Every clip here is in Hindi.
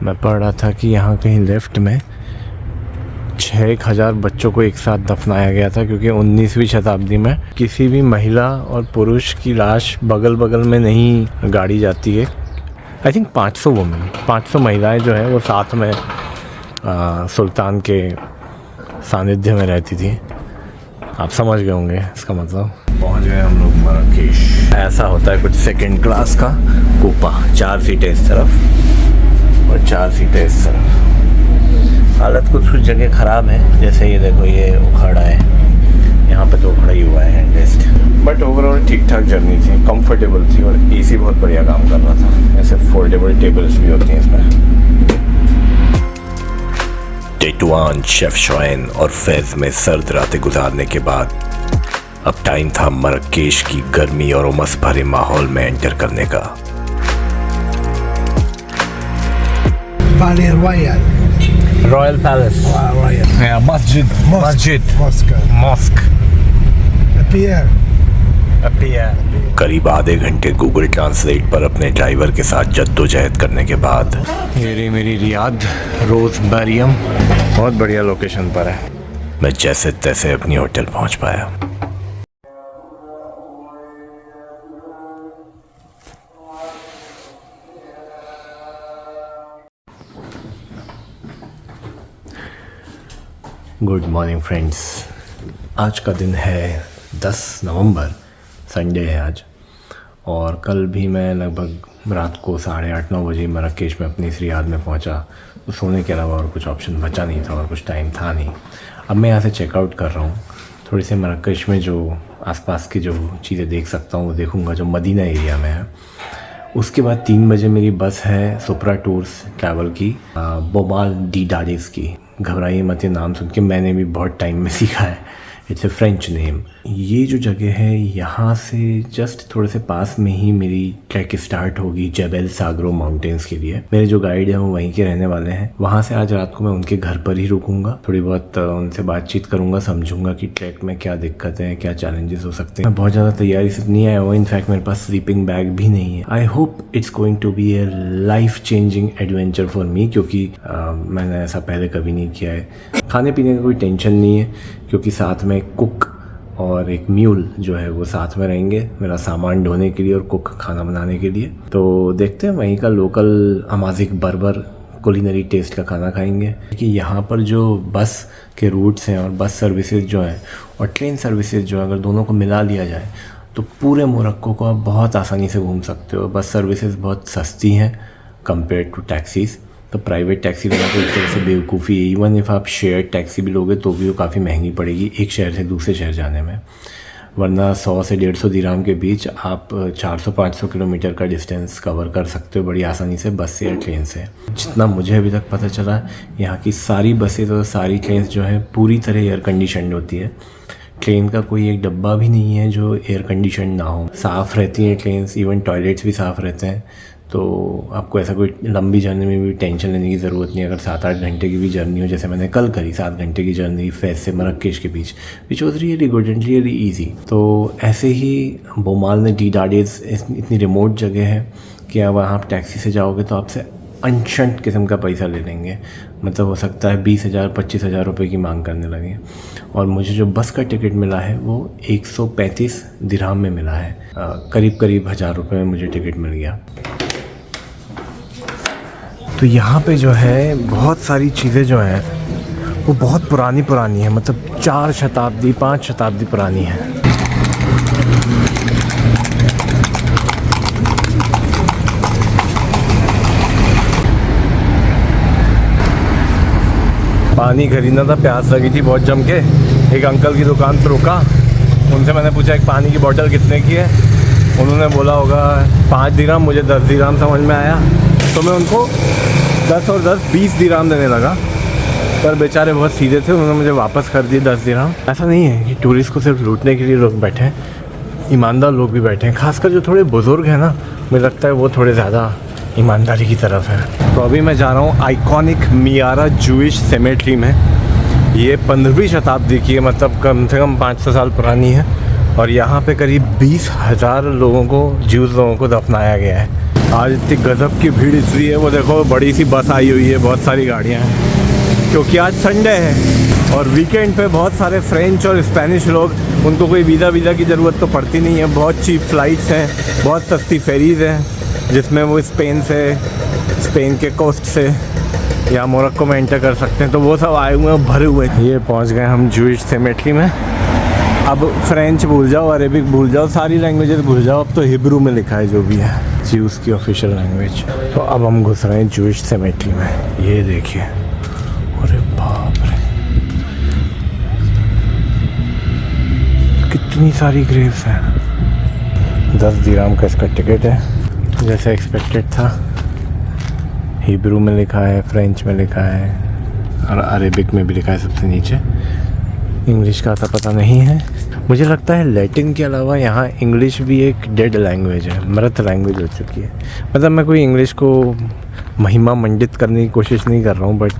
मैं पढ़ रहा था कि यहाँ कहीं लेफ्ट में 6,000 बच्चों को एक साथ दफनाया गया था, क्योंकि 19वीं शताब्दी में किसी भी महिला और पुरुष की लाश बगल बगल में नहीं गाड़ी जाती है। आई थिंक 500 महिलाएं जो हैं वो साथ में सुल्तान के सानिध्य में रहती थी। आप समझ गए होंगे इसका मतलब। पहुंच गए हम लोग मराकेश। ऐसा होता है कुछ सेकंड क्लास का कूपा, 4 सीटें इस तरफ और 4 सीटें इस तरफ। हालत कुछ जगह ख़राब है, जैसे ये देखो ये उखड़ा है, यहाँ पे तो उखड़ा ही हुआ है एटलीस्ट, बट ओवरऑल ठीक ठाक जर्नी थी, कंफर्टेबल थी और एसी बहुत बढ़िया काम कर रहा था। ऐसे फोल्डेबल टेबल्स भी होती हैं इसमें। टेटुआन, शेफ शोएन और फैज में सर्द रातें गुजारने के बाद अब टाइम था मराकेश की गर्मी और उमस भरे माहौल में एंटर करने का। रॉयल पैलेस, मस्जिद, करीब आधे घंटे गूगल ट्रांसलेट पर अपने ड्राइवर के साथ जद्दोजहद करने के बाद ये मेरी रियाद रोज़ मरियम बहुत बढ़िया लोकेशन पर है। मैं जैसे तैसे अपनी होटल पहुंच पाया। Good morning friends. आज का दिन है 10 नवंबर, संडे है आज, और कल भी मैं लगभग रात को 8:30-9 बजे मराकेश में अपनी इस रियाद में पहुंचा। तो सोने के अलावा और कुछ ऑप्शन बचा नहीं था और कुछ टाइम था नहीं। अब मैं यहाँ से चेकआउट कर रहा हूँ। थोड़ी सी मराकेश में जो आसपास की जो चीज़ें देख सकता हूँ वो देखूँगा, जो मदीना एरिया में है। उसके बाद 3 बजे मेरी बस है सुपरा टूर्स ट्रैवल की, बोमाल डी डाडिस की। घबराइए मत, ये नाम सुन के मैंने भी बहुत टाइम में सीखा है, इट्स ए फ्रेंच नेम। ये जो जगह है यहाँ से जस्ट थोड़े से पास में ही मेरी ट्रैक स्टार्ट होगी जेबल सागरो माउंटेन्स के लिए। मेरे जो गाइड हैं वो वहीं के रहने वाले हैं। वहाँ से आज रात को मैं उनके घर पर ही रुकूंगा, थोड़ी बहुत उनसे बातचीत करूँगा, समझूंगा कि ट्रैक में क्या दिक्कतें हैं, क्या चैलेंजेस हो सकते हैं। मैं बहुत ज़्यादा तैयारी से नहीं आया हुआ, इनफैक्ट मेरे पास स्लीपिंग बैग भी नहीं है। I hope it's going to be a life changing adventure for me, क्योंकि मैंने ऐसा पहले कभी नहीं किया है। खाने पीने का कोई टेंशन नहीं है, क्योंकि साथ में कुक और एक म्यूल जो है वो साथ में रहेंगे मेरा सामान ढोने के लिए और कुक खाना बनाने के लिए। तो देखते हैं, वहीं का लोकल अमाजिक बर्बर कुलिनरी टेस्ट का खाना खाएंगे। कि यहाँ पर जो बस के रूट्स हैं और बस सर्विसेज जो हैं और ट्रेन सर्विसेज जो है, अगर दोनों को मिला लिया जाए तो पूरे मोरक्को को आप बहुत आसानी से घूम सकते हो। बस सर्विसेज बहुत सस्ती हैं कंपेयर टू टैक्सीज़। तो प्राइवेट टैक्सी लेना तो एक तरह से बेवकूफ़ी है। इवन इफ़ आप शेयर टैक्सी भी लोगे तो भी वो काफ़ी महंगी पड़ेगी एक शहर से दूसरे शहर जाने में, वरना 100 से 150 दिरहाम के बीच आप 400-500 किलोमीटर का डिस्टेंस कवर कर सकते हो बड़ी आसानी से बस से या ट्रेन से। जितना मुझे अभी तक पता चला, यहाँ की सारी बसें तो सारी ट्रेन जो है पूरी तरह एयर कंडीशनड होती है। ट्रेन का कोई एक डब्बा भी नहीं है जो एयर कंडीशन ना हो। साफ़ रहती हैं ट्रेन्स, इवन टॉयलेट्स भी साफ़ रहते हैं। तो आपको ऐसा कोई लंबी जर्नी में भी टेंशन लेने की ज़रूरत नहीं है। अगर 7-8 घंटे की भी जर्नी हो, जैसे मैंने कल करी 7 घंटे की जर्नी फैज़ से मराकेश के बीच, which was really good and really easy. तो ऐसे ही बोमाल में डी डाडिस इतनी रिमोट जगह है कि अब वहाँ आप टैक्सी से जाओगे तो आपसे अनशंट किस्म का पैसा ले लेंगे। मतलब हो सकता है 20,000-25,000 रुपये की मांग करने लगे। और मुझे जो बस का टिकट मिला है वो 135 दिरहाम में मिला है, करीब 1,000 रुपये में मुझे टिकट मिल गया। तो यहाँ पे जो है बहुत सारी चीज़ें जो हैं वो बहुत पुरानी हैं, मतलब 4 शताब्दी 5 शताब्दी पुरानी है। पानी खरीदना था, प्यास लगी थी बहुत जम के। एक अंकल की दुकान पर रुका, उनसे मैंने पूछा एक पानी की बोतल कितने की है। उन्होंने बोला होगा 5 दिरहाम, मुझे 10 दिरहाम समझ में आया। तो मैं उनको 10 और 10 20 दिरहाम देने लगा, पर बेचारे बहुत सीधे थे, उन्होंने मुझे वापस कर दिए 10 दिरहाम। ऐसा नहीं है कि टूरिस्ट को सिर्फ लूटने के लिए लोग बैठे हैं, ईमानदार लोग भी बैठे हैं। खासकर जो थोड़े बुज़ुर्ग हैं ना, मुझे लगता है वो थोड़े ज़्यादा ईमानदारी की तरफ है। तो अभी मैं जा रहा हूँ आइकॉनिक मियारा जूइश सेमेट्री में। ये 15वीं शताब्दी की है, मतलब कम से कम 500 साल पुरानी है। और यहाँ पे करीब 20,000 लोगों को, ज्यूज़ लोगों को दफनाया गया है। आज इतनी गजब की भीड़ इसलिए वो देखो बड़ी सी बस आई हुई है, बहुत सारी गाड़ियाँ हैं क्योंकि आज संडे है और वीकेंड पे बहुत सारे फ्रेंच और स्पेनिश लोग, उनको कोई वीज़ा की ज़रूरत तो पड़ती नहीं है। बहुत चीप फ़्लाइट्स हैं, बहुत सस्ती फेरीज़ हैं जिसमें वो स्पेन के कोस्ट से या मोरक्को में एंटर कर सकते हैं। तो वो सब आए हुए हैं, भरे हुए हैं। ये पहुंच गए हम जूइश सेमेट्री में। अब फ्रेंच भूल जाओ, अरेबिक भूल जाओ, सारी लैंग्वेजेस भूल जाओ, अब तो हिब्रू में लिखा है जो भी है, ज्यूस की ऑफिशियल लैंग्वेज। तो अब हम घुस रहे हैं जूइश सेमेट्री में। ये देखिए, अरे बाप रे, कितनी सारी ग्रेव्स हैं। 10 दिरहम का इसका टिकट है, जैसे एक्सपेक्टेड था। हिब्रू में लिखा है, फ्रेंच में लिखा है और अरेबिक में भी लिखा है सबसे नीचे। इंग्लिश का तो पता नहीं है। मुझे लगता है लैटिन के अलावा यहाँ इंग्लिश भी एक डेड लैंग्वेज है, मृत लैंग्वेज हो चुकी है। मतलब मैं कोई इंग्लिश को महिमा मंडित करने की कोशिश नहीं कर रहा हूँ, बट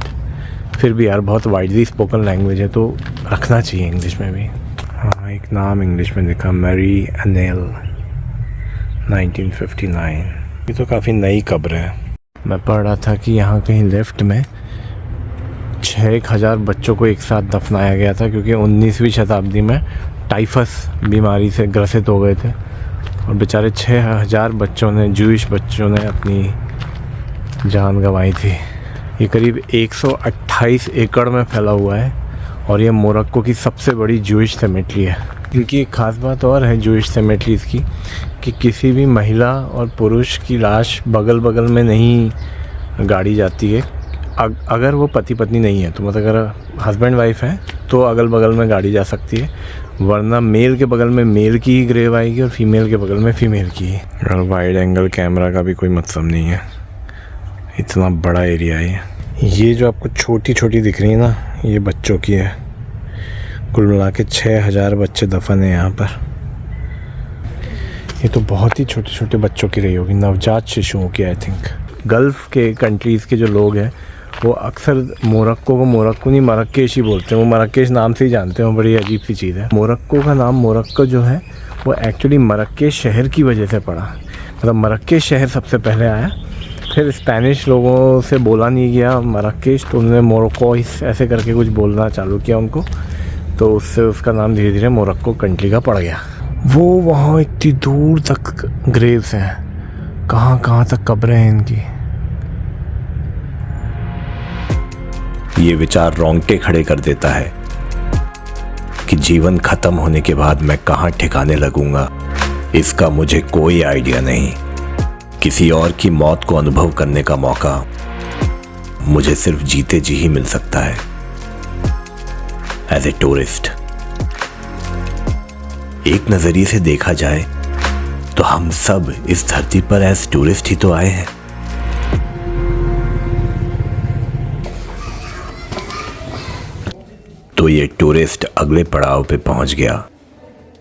फिर भी यार बहुत वाइडली स्पोकन लैंग्वेज है, तो रखना चाहिए इंग्लिश में भी। हाँ, एक नाम इंग्लिश में लिखा, मैरी एनेल 1959। ये तो काफ़ी नई कब्र है। मैं पढ़ रहा था कि यहाँ कहीं लेफ्ट में 6,000 बच्चों को एक साथ दफनाया गया था क्योंकि 19वीं शताब्दी में टाइफस बीमारी से ग्रसित हो गए थे और बेचारे 6,000 बच्चों ने, जूइश बच्चों ने अपनी जान गंवाई थी। ये करीब 128 एकड़ में फैला हुआ है और ये मोरक्को की सबसे बड़ी जूइश सेमेट्री है। इनकी एक ख़ास बात और है जूइश सेमेट्रीज़ की कि किसी भी महिला और पुरुष की लाश बगल बगल में नहीं गाड़ी जाती है। अगर वो पति पत्नी नहीं है तो मतलब अगर हस्बैंड वाइफ है तो अगल बगल में गाड़ी जा सकती है, वरना मेल के बगल में मेल की ही ग्रेव आएगी और फीमेल के बगल में फीमेल की ही। और वाइड एंगल कैमरा का भी कोई मतलब नहीं है, इतना बड़ा एरिया है। ये जो आपको छोटी छोटी दिख रही है ना, ये बच्चों की है। कुल मिला के 6,000 बच्चे दफन हैं यहाँ पर। ये तो बहुत ही छोटे छोटे बच्चों की रही होगी, नवजात शिशुओं की। आई थिंक गल्फ़ के कंट्रीज़ के जो लोग हैं वो अक्सर मोरक्को को मोरक्को नहीं मरक्केश ही बोलते हैं। वो मरक्केश नाम से ही जानते हैं, बड़ी अजीब सी चीज़ है। मोरक्को का नाम मोरक्को जो है वो एक्चुअली मरक्केश शहर की वजह से पड़ा। मतलब मरक्केश शहर सबसे पहले आया, फिर स्पेनिश लोगों से बोला नहीं गया मरक्केश, तो उन्होंने मोरक्को ऐसे करके कुछ बोलना चालू किया उनको, तो उससे उसका नाम धीरे धीरे मोरक्को कंट्री का पड़ गया। वो वहाँ इतनी दूर तक ग्रेव्स हैं, कहाँ कहाँ तक कब्रें हैं इनकी। ये विचार रोंगटे खड़े कर देता है कि जीवन खत्म होने के बाद मैं कहाँ ठिकाने लगूंगा, इसका मुझे कोई आइडिया नहीं। किसी और की मौत को अनुभव करने का मौका मुझे सिर्फ जीते जी ही मिल सकता है, एज ए टूरिस्ट। एक नजरिए से देखा जाए तो हम सब इस धरती पर एज टूरिस्ट ही तो आए हैं। तो ये टूरिस्ट अगले पड़ाव पे पहुंच गया,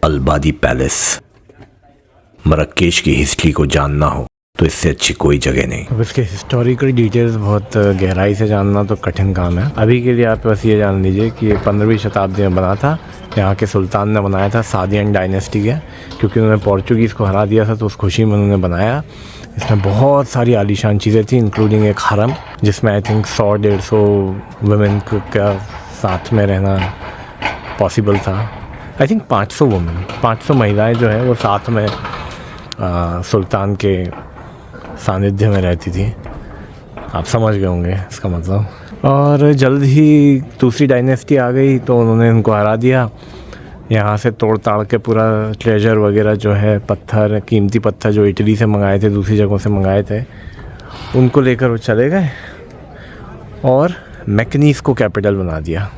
अलबादी पैलेस। मरक्केश की हिस्ट्री को जानना हो तो इससे अच्छी कोई जगह नहीं। अब इसके हिस्टोरिकल डिटेल्स बहुत गहराई से जानना तो कठिन काम है। अभी के लिए आप बस ये जान लीजिए कि ये 15वीं शताब्दी में बना था। यहाँ के सुल्तान ने बनाया था, सादियन डायनेस्टी के, क्योंकि उन्होंने पोर्चुगीज़ को हरा दिया था, तो उस खुशी में उन्होंने बनाया। इसमें बहुत सारी आलीशान चीज़ें थी, इंक्लूडिंग एक हरम जिसमें आई थिंक 100-150 वुमेन का साथ में रहना पॉसिबल था। आई थिंक 500 महिलाएं जो है वो साथ में सुल्तान के सानिध्य में रहती थी। आप समझ गए होंगे इसका मतलब। और जल्द ही दूसरी डायनेस्टी आ गई तो उन्होंने उनको हरा दिया। यहाँ से तोड़ ताड़ के पूरा ट्रेजर वगैरह जो है, पत्थर, कीमती पत्थर जो इटली से मंगाए थे, दूसरी जगहों से मंगाए थे, उनको लेकर वो चले गए और मैकनीस को कैपिटल बना दिया।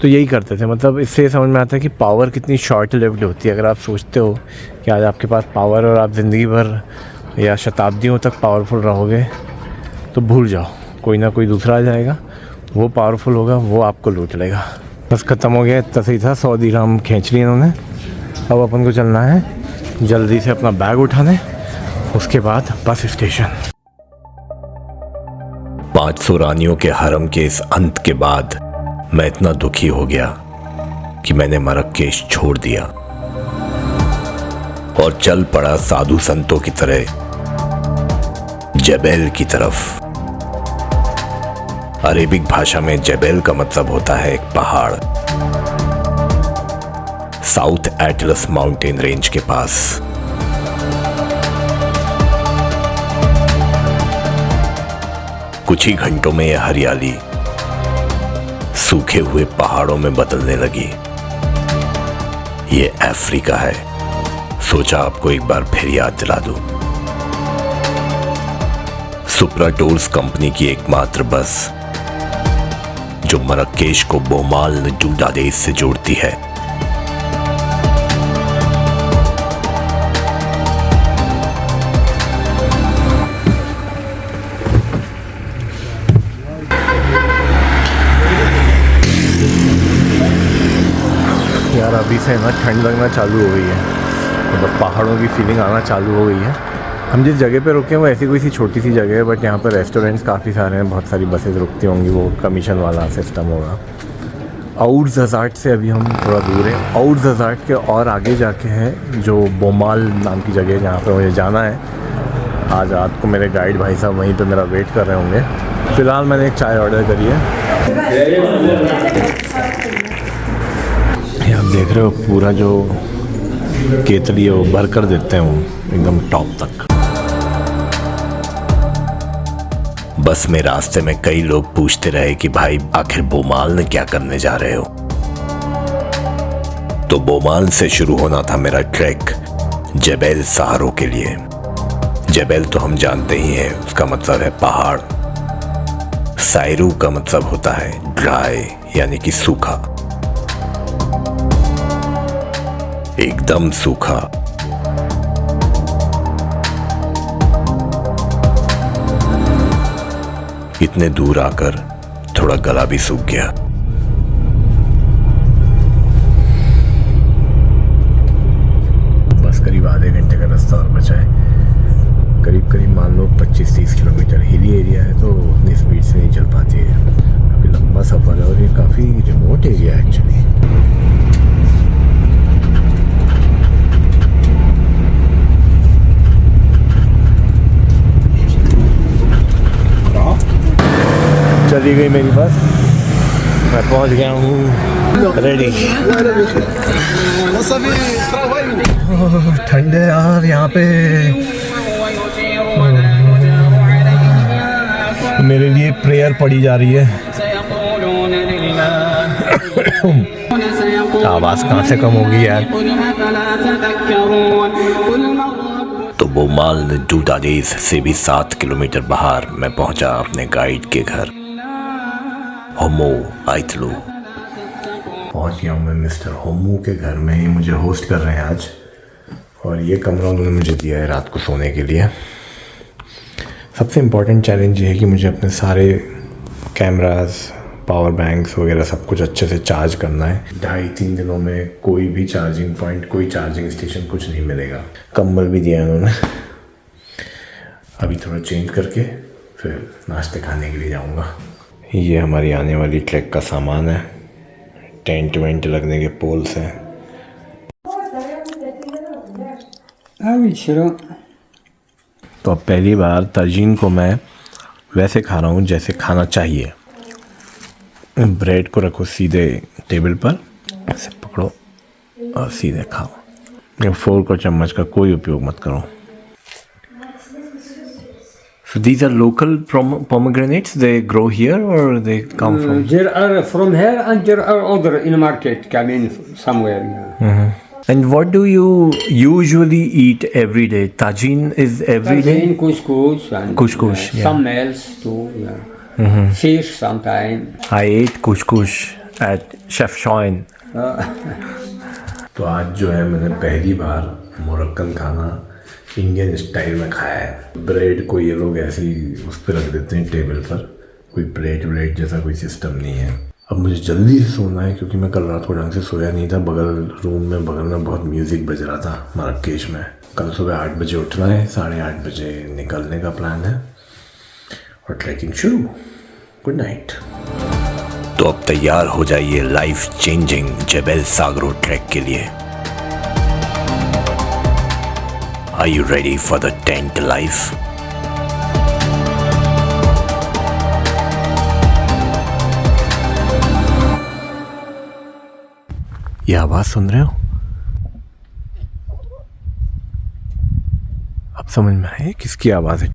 तो यही करते थे। मतलब इससे समझ में आता है कि पावर कितनी शॉर्ट लिव्ड होती है। अगर आप सोचते हो कि आज आपके पास पावर और आप ज़िंदगी भर या शताब्दियों तक पावरफुल रहोगे तो भूल जाओ, कोई ना कोई दूसरा आ जाएगा, वो पावरफुल होगा, वो आपको लूट लेगा। बस ख़त्म हो गया, इतना सही था। 100 दिरहम खींच लिए इन्होंने। अब अपन को चलना है जल्दी से अपना बैग उठाने, उसके बाद बस स्टेशन। 500 रानियों के हरम के इस अंत के बाद मैं इतना दुखी हो गया कि मैंने मरक्केश छोड़ दिया और चल पड़ा साधु संतों की तरह जबेल की तरफ। अरेबिक भाषा में जबेल का मतलब होता है एक पहाड़। साउथ एटलस माउंटेन रेंज के पास। कुछ ही घंटों में यह हरियाली सूखे हुए पहाड़ों में बदलने लगी। ये अफ्रीका है। सोचा आपको एक बार फिर याद दिला दूं। सुप्रा टूर्स कंपनी की एकमात्र बस जो मरक्केश को बोमाल नजूदादेस से जोड़ती है। यार अभी से ना ठंड लगना चालू हो गई है, मतलब पहाड़ों की फीलिंग आना चालू हो गई है। हम जिस जगह पे रुके हैं वो ऐसी कोई सी छोटी सी जगह है, बट यहाँ पर रेस्टोरेंट्स काफ़ी सारे हैं, बहुत सारी बसेस रुकती होंगी, वो कमीशन वाला सिस्टम होगा। और ज़ज़ाट से अभी हम थोड़ा दूर हैं। और ज़ज़ाट के और आगे जाके है जो बोमाल नाम की जगह है जहाँ पर मुझे जाना है। आज रात को मेरे गाइड भाई साहब वहीं पे मेरा वेट कर रहे होंगे। फ़िलहाल मैंने एक चाय ऑर्डर करी है। आप देख रहे हो पूरा जो केतली है वो भर कर देते हैं, वो एकदम टॉप तक। बस में रास्ते में कई लोग पूछते रहे कि भाई आखिर बोमाल में क्या करने जा रहे हो। तो बोमाल से शुरू होना था मेरा ट्रैक जबेल सहारो के लिए। जबेल तो हम जानते ही हैं, उसका मतलब है पहाड़। सायरू का मतलब होता है ड्राई, यानी कि सूखा, एकदम सूखा। इतने दूर आकर थोड़ा गला भी सूख गया। बस करीब आधे घंटे का रास्ता और बचा है। करीब मान लो 25-30 किलोमीटर। हिली एरिया है तो उतनी स्पीड से नहीं चल पाती है। काफ़ी लंबा सफ़र है और ये काफ़ी रिमोट एरिया है एक्चुअली। चली गई मेरी बस, मैं पहुंच गया हूँ रेडी। ठंड है यार यहाँ पे। मेरे लिए प्रेयर पढ़ी जा रही है। आवाज़ कहाँ से कम होगी यार। तो बोमाल नजूदादेस से भी 7 किलोमीटर बाहर मैं पहुंचा अपने गाइड के घर, होमो आइतलू। पहुंच गया हूँ मैं मिस्टर होमो के घर में। ही मुझे होस्ट कर रहे हैं आज, और ये कमरा उन्होंने मुझे दिया है रात को सोने के लिए। सबसे इम्पोर्टेंट चैलेंज ये है कि मुझे अपने सारे कैमरास, पावर बैंक्स वगैरह सब कुछ अच्छे से चार्ज करना है। 2.5-3 दिनों में कोई भी चार्जिंग पॉइंट, कोई चार्जिंग स्टेशन कुछ नहीं मिलेगा। कंबल भी दिया है उन्होंने। अभी थोड़ा चेंज करके फिर नाश्ते खाने के लिए जाऊंगा। ये हमारी आने वाली ट्रैक का सामान है। टेंट वेंट लगने के पोल्स हैं। तो अब पहली बार ताजीन को मैं वैसे खा रहा हूँ जैसे खाना चाहिए। ब्रेड को रखो सीधे टेबल पर, ऐसे पकड़ो और सीधे खाओ। फोर्क और चम्मच का कोई उपयोग मत करो। So these are local pomegranates. They grow here or they come from? There are from here and there are other in the market coming somewhere. Yeah. And what do you usually eat every day? Tajin is every day? Tajin, couscous and Couscous, yeah. some meals too. Yeah. Fish sometimes. I ate couscous at Chef Shoin. तो आज जो है मैंने पहली बार मोरक्कन खाना इंडियन स्टाइल में खाया है। ब्रेड को ये लोग ऐसे ही उस पर रख देते हैं टेबल पर, कोई प्लेट व्लेट जैसा कोई सिस्टम नहीं है। अब मुझे जल्दी से सोना है क्योंकि मैं कल रात को ढंग से सोया नहीं था। बगल में बहुत म्यूज़िक बज रहा था मरक्केश में। कल सुबह 8 बजे उठना है, 8:30 बजे निकलने का प्लान है और ट्रैकिंग शुरू। Good night. तो अब तैयार हो जाइए लाइफ चेंजिंग जबेल सागरो ट्रैक के लिए। Are you ready for the tent life? ये आवाज़ सुन रहे हो? अब समझ में आए किसकी आवाज़ है?